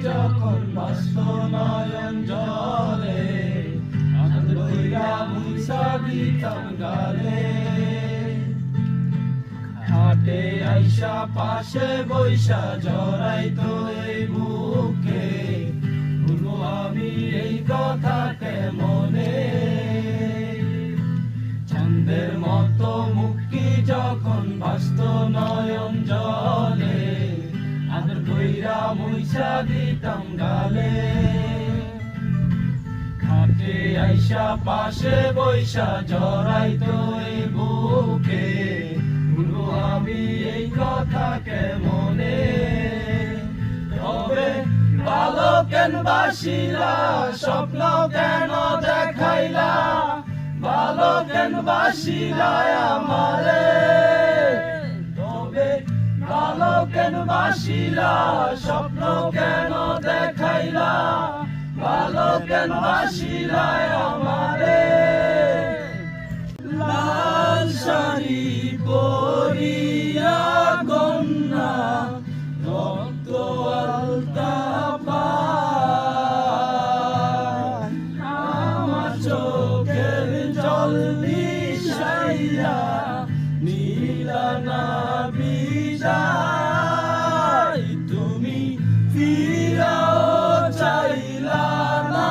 যখন বাস্ত নয়ন জলে আনন্দ কইরা মুইসা দিতাম গালে হাটে আইসা পাশে বৈশা জড়াইতো এই বুকে ভুলবো আমি এই কথা কেমনে ছন্দের মতো মুক্তি যখন বাস্ত নয়ন জলে আদর কইরা মুইসা দিতাম গালে খাটে আইসা পাশে বৈশা জড়াইতো এই বুকে ভুলবো আমি এই কথা কেমনে তবে ভালো কেন বাসিলা স্বপ্ন কেন দেখাইলা ভালো কেন বাসিলা আমারে তবে ভালো কেন বাসিলা স্বপ্ন কেন দেখাইলা ভালো কেন বাসিলা আমারে লাল শাড়ি পরিয়া কন্যা রক্ত আলতা পায় আমার চোখের জল মিশাইয়া নীলা না বিজায় তুমি ফিরাও চাইলা না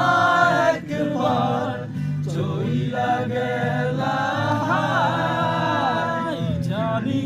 একবার চইলা গেলা জানি